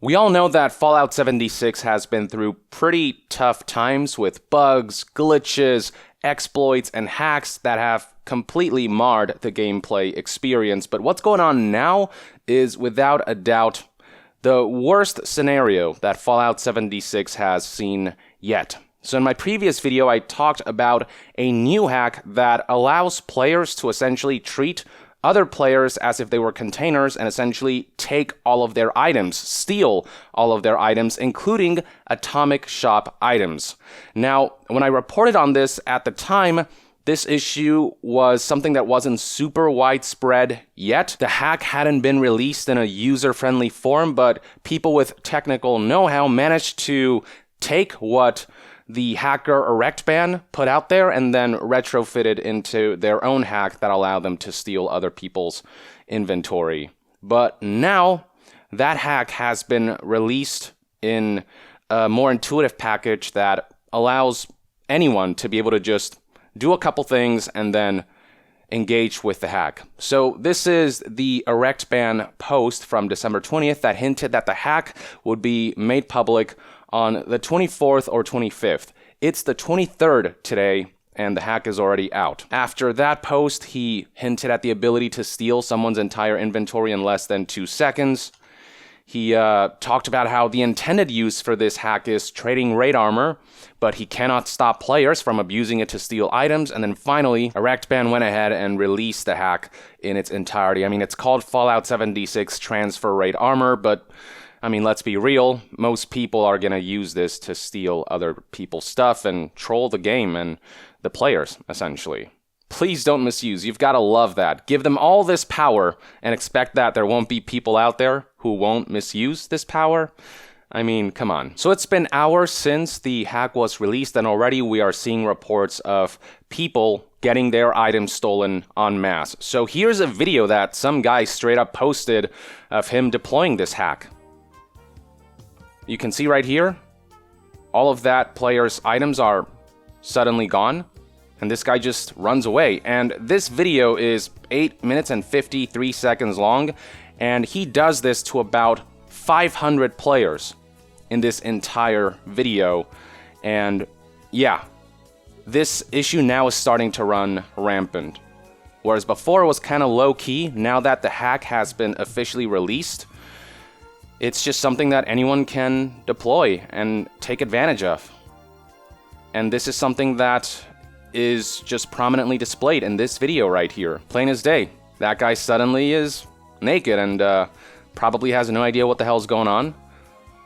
We all know that Fallout 76 has been through pretty tough times with bugs, glitches, exploits, and hacks that have completely marred the gameplay experience. But what's going on now is, without a doubt, the worst scenario that Fallout 76 has seen yet. So in my previous video, I talked about a new hack that allows players to essentially treat other players as if they were containers and essentially take all of their items, steal all of their items, including atomic shop items. Now, when I reported on this at the time, this issue was something that wasn't super widespread yet. The hack hadn't been released in a user-friendly form, but people with technical know-how managed to take what the hacker Erectban put out there and then retrofit it into their own hack that allowed them to steal other people's inventory. But now that hack has been released in a more intuitive package that allows anyone to be able to just do a couple things and then engage with the hack. So this is the Erectban post from December 20th that hinted that the hack would be made public on the 24th or 25th. It's the 23rd today, and the hack is already out. After that post, he hinted at the ability to steal someone's entire inventory in less than 2 seconds. He talked about how the intended use for this hack is trading raid armor, but he cannot stop players from abusing it to steal items. And then finally, Erectban went ahead and released the hack in its entirety. I mean, it's called Fallout 76 Transfer Raid Armor, but I mean, let's be real, most people are going to use this to steal other people's stuff and troll the game and the players, essentially. Please don't misuse. You've got to love that. Give them all this power and expect that there won't be people out there who won't misuse this power. I mean, come on. So it's been hours since the hack was released, and already we are seeing reports of people getting their items stolen en masse. So here's a video that some guy straight up posted of him deploying this hack. You can see right here, all of that player's items are suddenly gone, and this guy just runs away. And this video is 8 minutes and 53 seconds long, and he does this to about 500 players in this entire video. And yeah, this issue now is starting to run rampant. Whereas before it was kind of low-key, now that the hack has been officially released, it's just something that anyone can deploy and take advantage of. And this is something that is just prominently displayed in this video right here. Plain as day. That guy suddenly is naked and probably has no idea what the hell's going on.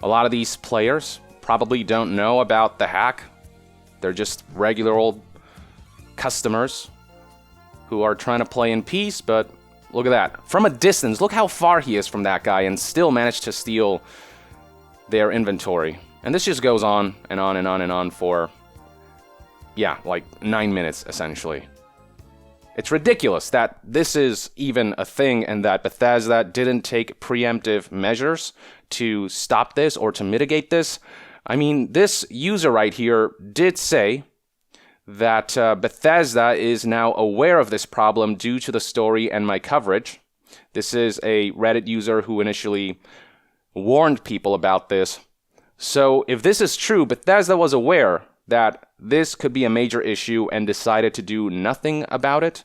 A lot of these players probably don't know about the hack. They're just regular old customers who are trying to play in peace, but look at that. From a distance, look how far he is from that guy and still managed to steal their inventory. And this just goes on and on and on and on for, yeah, like 9 minutes, essentially. It's ridiculous that this is even a thing and that Bethesda didn't take preemptive measures to stop this or to mitigate this. I mean, this user right here did say that Bethesda is now aware of this problem due to the story and my coverage. This is a Reddit user who initially warned people about this. So if this is true, Bethesda was aware that this could be a major issue and decided to do nothing about it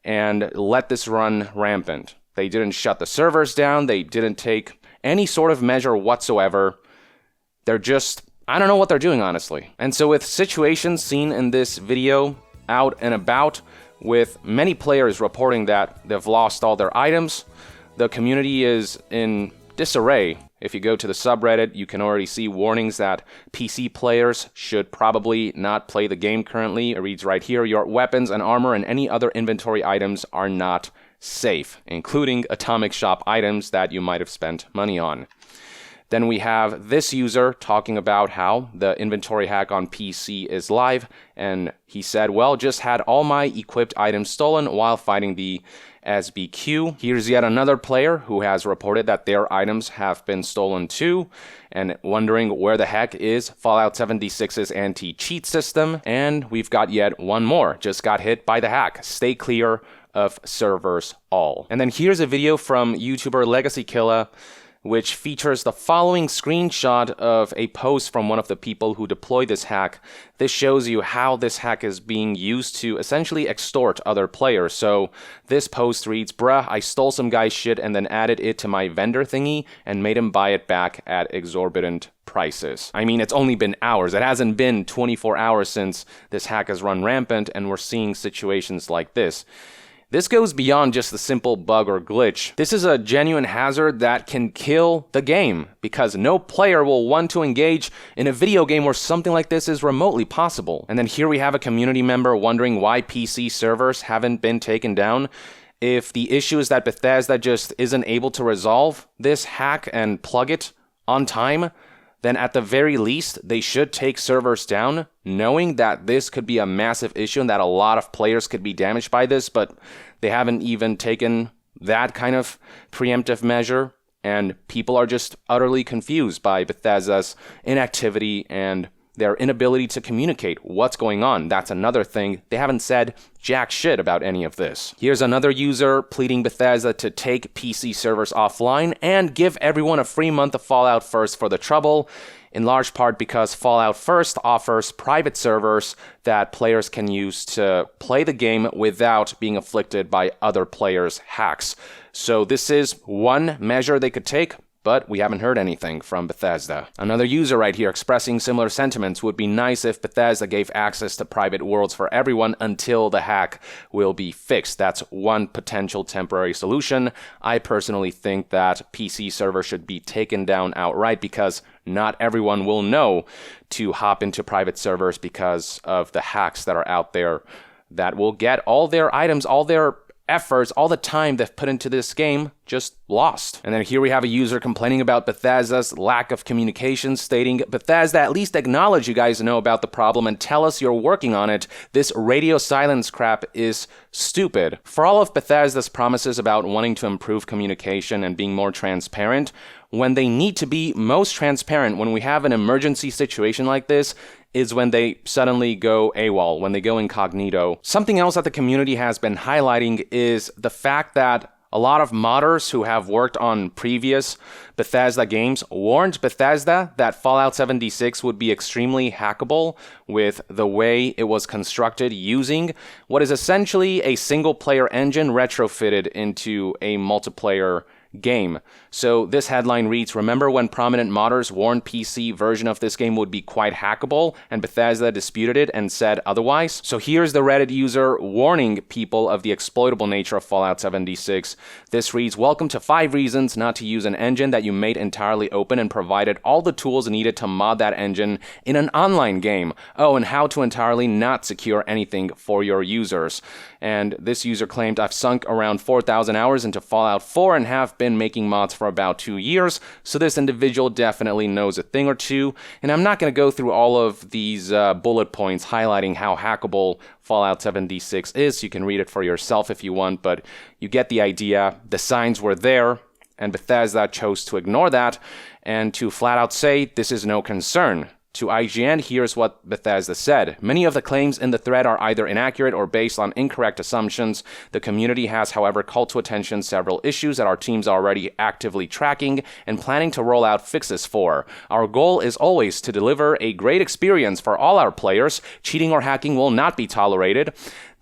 and let this run rampant. They didn't shut the servers down. They didn't take any sort of measure whatsoever. They're just, I don't know what they're doing, honestly. And so with situations seen in this video out and about, with many players reporting that they've lost all their items, the community is in disarray. If you go to the subreddit, you can already see warnings that PC players should probably not play the game currently. It reads right here, your weapons and armor and any other inventory items are not safe, including atomic shop items that you might have spent money on. Then we have this user talking about how the inventory hack on PC is live, and he said, well, just had all my equipped items stolen while fighting the SBQ. Here's yet another player who has reported that their items have been stolen too, and wondering where the heck is Fallout 76's anti-cheat system. And we've got yet one more, just got hit by the hack. Stay clear of servers all. And then here's a video from YouTuber Legacy Killa which features the following screenshot of a post from one of the people who deployed this hack. This shows you how this hack is being used to essentially extort other players. So this post reads, "Bruh, I stole some guy's shit and then added it to my vendor thingy and made him buy it back at exorbitant prices." I mean, it's only been hours. It hasn't been 24 hours since this hack has run rampant, and we're seeing situations like this. This goes beyond just the simple bug or glitch. This is a genuine hazard that can kill the game, because no player will want to engage in a video game where something like this is remotely possible. And then here we have a community member wondering why PC servers haven't been taken down. If the issue is that Bethesda just isn't able to resolve this hack and plug it on time, then at the very least, they should take servers down, knowing that this could be a massive issue and that a lot of players could be damaged by this, but they haven't even taken that kind of preemptive measure, and people are just utterly confused by Bethesda's inactivity and their inability to communicate what's going on. That's another thing. They haven't said jack shit about any of this. Here's another user pleading Bethesda to take PC servers offline and give everyone a free month of Fallout First for the trouble, in large part because Fallout First offers private servers that players can use to play the game without being afflicted by other players' hacks. So this is one measure they could take, but we haven't heard anything from Bethesda. Another user right here expressing similar sentiments: would be nice if Bethesda gave access to private worlds for everyone until the hack will be fixed. That's one potential temporary solution. I personally think that PC servers should be taken down outright, because not everyone will know to hop into private servers because of the hacks that are out there that will get all their items, all their efforts, all the time they've put into this game just lost. And then here we have a user complaining about Bethesda's lack of communication, stating, "Bethesda, at least acknowledge you guys know about the problem and tell us you're working on it. This radio silence crap is stupid." For all of Bethesda's promises about wanting to improve communication and being more transparent, when they need to be most transparent, when we have an emergency situation like this, is when they suddenly go AWOL, when they go incognito. Something else that the community has been highlighting is the fact that a lot of modders who have worked on previous Bethesda games warned Bethesda that Fallout 76 would be extremely hackable with the way it was constructed, using what is essentially a single-player engine retrofitted into a multiplayer game. So this headline reads, "Remember when prominent modders warned PC version of this game would be quite hackable, and Bethesda disputed it and said otherwise?" So here's the Reddit user warning people of the exploitable nature of Fallout 76. This reads, "Welcome to 5 reasons not to use an engine that you made entirely open and provided all the tools needed to mod that engine in an online game. Oh, and how to entirely not secure anything for your users." And this user claimed, "I've sunk around 4,000 hours into Fallout 4 and have been making mods for about 2 years, so this individual definitely knows a thing or two." And I'm not going to go through all of these bullet points highlighting how hackable Fallout 76 is. You can read it for yourself if you want, but you get the idea. The signs were there, and Bethesda chose to ignore that and to flat out say this is no concern. To IGN, here's what Bethesda said. "Many of the claims in the thread are either inaccurate or based on incorrect assumptions. The community has, however, called to attention several issues that our teams are already actively tracking and planning to roll out fixes for. Our goal is always to deliver a great experience for all our players. Cheating or hacking will not be tolerated."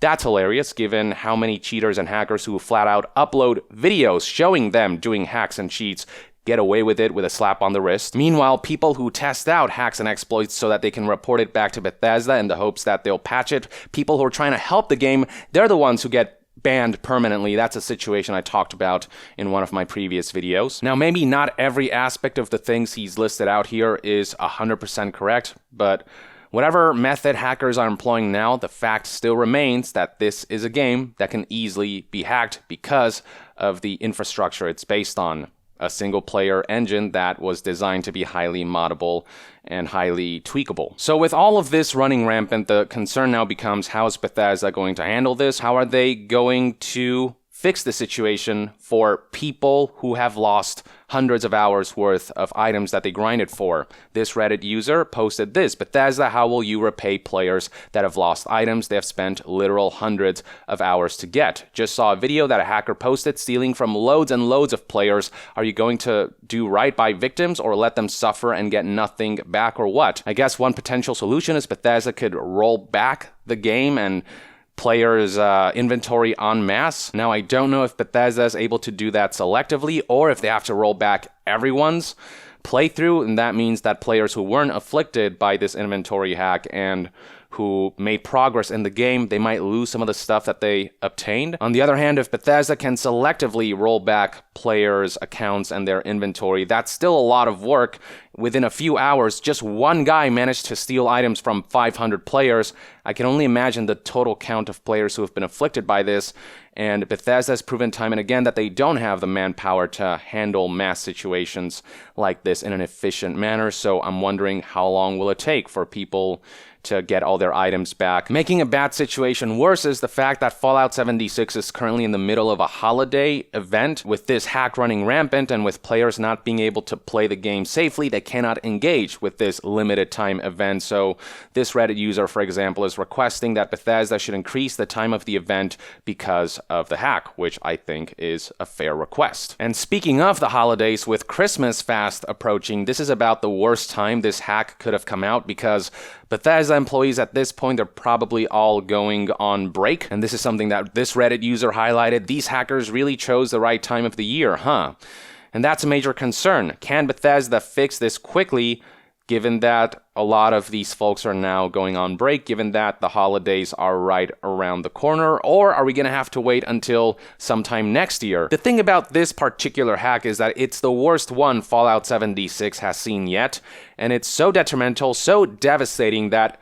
That's hilarious, given how many cheaters and hackers who flat out upload videos showing them doing hacks and cheats get away with it with a slap on the wrist. Meanwhile, people who test out hacks and exploits so that they can report it back to Bethesda in the hopes that they'll patch it, people who are trying to help the game, they're the ones who get banned permanently. That's a situation I talked about in one of my previous videos. Now, maybe not every aspect of the things he's listed out here is 100% correct, but whatever method hackers are employing now, the fact still remains that this is a game that can easily be hacked because of the infrastructure it's based on. A single-player engine that was designed to be highly moddable and highly tweakable. So with all of this running rampant, the concern now becomes, how is Bethesda going to handle this? How are they going to fix the situation for people who have lost hundreds of hours worth of items that they grinded for. This Reddit user posted this: Bethesda, how will you repay players that have lost items they have spent literal hundreds of hours to get? Just saw a video that a hacker posted stealing from loads and loads of players. Are you going to do right by victims or let them suffer and get nothing back, or what? I guess one potential solution is Bethesda could roll back the game and players' inventory en masse. Now, I don't know if Bethesda is able to do that selectively or if they have to roll back everyone's playthrough, and that means that players who weren't afflicted by this inventory hack and who made progress in the game, they might lose some of the stuff that they obtained. On the other hand, if Bethesda can selectively roll back players' accounts and their inventory, that's still a lot of work. Within a few hours, just one guy managed to steal items from 500 players. I can only imagine the total count of players who have been afflicted by this, and Bethesda has proven time and again that they don't have the manpower to handle mass situations like this in an efficient manner, so I'm wondering how long will it take for people to get all their items back. Making a bad situation worse is the fact that Fallout 76 is currently in the middle of a holiday event. With this hack running rampant and with players not being able to play the game safely, they cannot engage with this limited time event. So this Reddit user, for example, is requesting that Bethesda should increase the time of the event because of the hack, which I think is a fair request. And speaking of the holidays, with Christmas fast approaching, this is about the worst time this hack could have come out, because Bethesda employees at this point, they're probably all going on break. And this is something that this Reddit user highlighted. These hackers really chose the right time of the year, huh? And that's a major concern. Can Bethesda fix this quickly, given that a lot of these folks are now going on break, given that the holidays are right around the corner, or are we going to have to wait until sometime next year? The thing about this particular hack is that it's the worst one Fallout 76 has seen yet, and it's so detrimental, so devastating that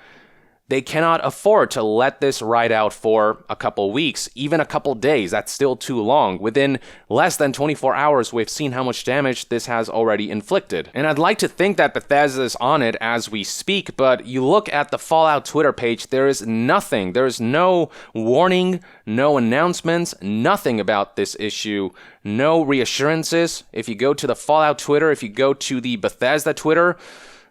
they cannot afford to let this ride out for a couple weeks, even a couple days. That's still too long. Within less than 24 hours, we've seen how much damage this has already inflicted. And I'd like to think that Bethesda is on it as we speak, but you look at the Fallout Twitter page, there is nothing. There is no warning, no announcements, nothing about this issue, no reassurances. If you go to the Fallout Twitter, if you go to the Bethesda Twitter,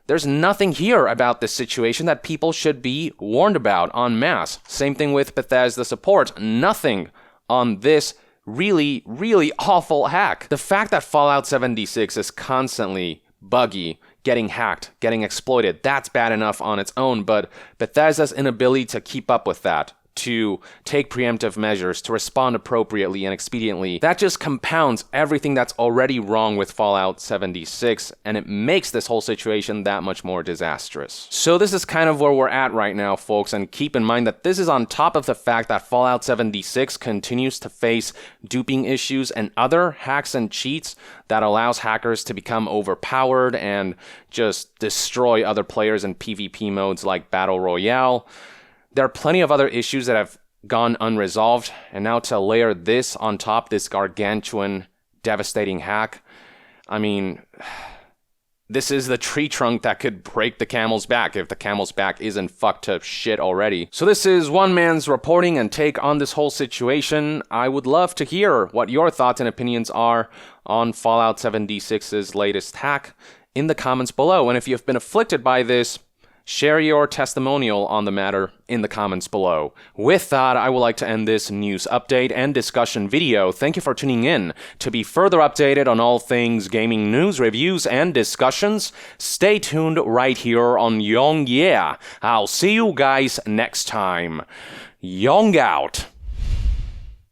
there's nothing here about this situation that people should be warned about en masse. Same thing with Bethesda support. Nothing on this really, really awful hack. The fact that Fallout 76 is constantly buggy, getting hacked, getting exploited, that's bad enough on its own, but Bethesda's inability to keep up with that, to take preemptive measures, to respond appropriately and expediently, that just compounds everything that's already wrong with Fallout 76, and it makes this whole situation that much more disastrous. So this is kind of where we're at right now, folks, and keep in mind that this is on top of the fact that Fallout 76 continues to face duping issues and other hacks and cheats that allows hackers to become overpowered and just destroy other players in PvP modes like Battle Royale. There are plenty of other issues that have gone unresolved, and now to layer this on top, this gargantuan, devastating hack, I mean, this is the tree trunk that could break the camel's back if the camel's back isn't fucked to shit already. So this is one man's reporting and take on this whole situation. I would love to hear what your thoughts and opinions are on Fallout 76's latest hack in the comments below. And if you've been afflicted by this, share your testimonial on the matter in the comments below. With that, I would like to end this news update and discussion video. Thank you for tuning in. To be further updated on all things gaming news, reviews, and discussions, stay tuned right here on Young Yeah. I'll see you guys next time. Young out.